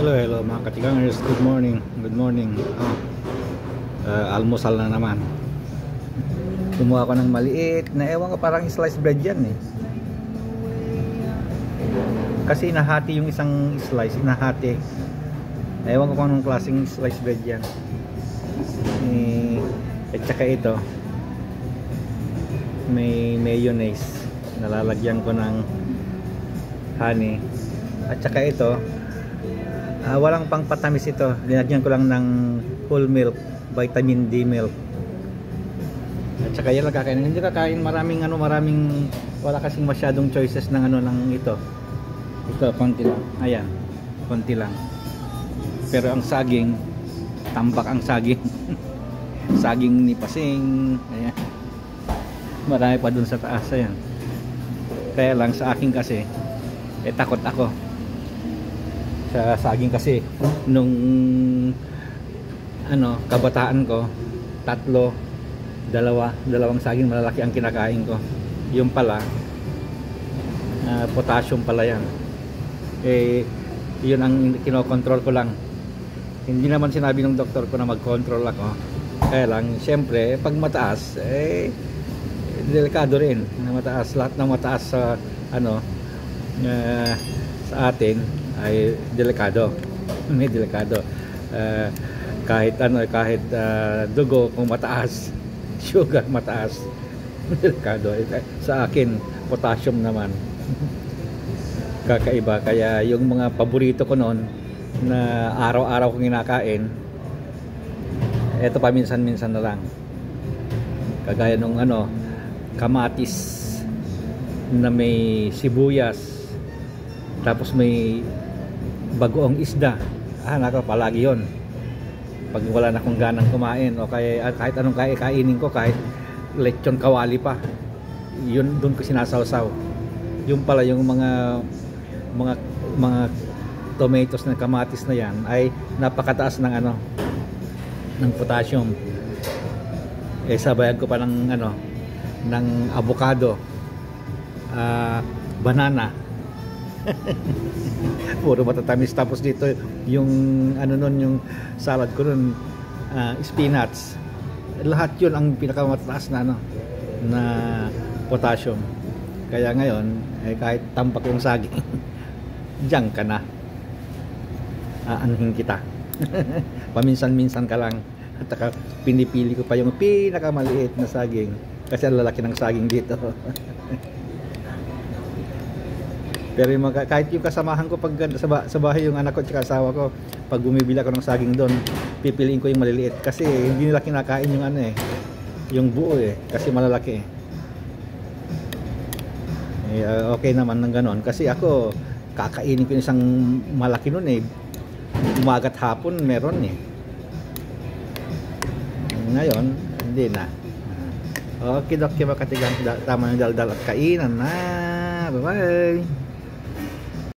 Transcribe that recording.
Hello mga katigangers, good morning. Good morning. Almusal na naman. Kumuha ko ng maliit na, ewan ko, parang sliced bread yan eh. Kasi nahati yung isang slice, nahati. Ewan ko kung anong klaseng sliced bread yan. At saka ito, may mayonnaise. Nalalagyan ko ng honey. At saka ito, walang pang patamis ito. Linagyan ko lang ng whole milk, vitamin D milk. At saka yan lang kakain. Hindi kakain maraming wala kasing masyadong choices ng ng ito. Ito konti lang. Ayan, konti lang. Pero ang saging, tambak ang saging. Saging ni Pasing. Ayan. Marami pa dun sa taas. Ayan. Kaya lang sa akin kasi takot ako sa saging kasi nung kabataan ko, dalawang saging malalaki ang kinakain ko. Yung pala potassium pala yan. Yun ang kinokontrol ko lang. Hindi naman sinabi ng doktor ko na mag-control ako. Kaya lang syempre pag mataas delikado rin na mataas. Lahat ng mataas sa sa atin ay delikado. May delikado. Kahit dugo kung mataas, sugar mataas, delikado. Sa akin, potassium naman. Kakaiba. Kaya yung mga paborito ko noon na araw-araw kong kinakain, eto pa minsan-minsan na lang. Kagaya nung kamatis na may sibuyas, tapos may bagoong isda. Nako, palagi yon. Pag wala na akong ganang kumain o kahit anong kainin ko, kahit lechon kawali pa, yun doon ko sinasawsaw. Yung pala yung mga tomatoes na kamatis na yan ay napakataas ng ng potassium. Sabayan ko pa ng ng avocado, banana. Puro matatamis. Tapos dito yung yung salad ko nun, spinach. Lahat yun ang pinakamataas na na potassium. Kaya ngayon kahit tampak yung saging, diyan ka na, aanhin kita. Paminsan-minsan ka lang. At pinipili ko pa yung pinakamaliit na saging kasi ang lalaki ng saging dito. Pero kahit yung kasamahan ko pag sa bahay, yung anak ko at asawa ko, pag bumibili ako ng saging doon, pipiliin ko yung maliliit kasi hindi nila kinakain yung yung buo kasi malalaki. Okay naman ng ganon kasi ako kakainin ko yung isang malaki nun umaga't hapon meron ngayon hindi na. Okay, mga katigang, tama yung daldal at kainan na. Bye bye.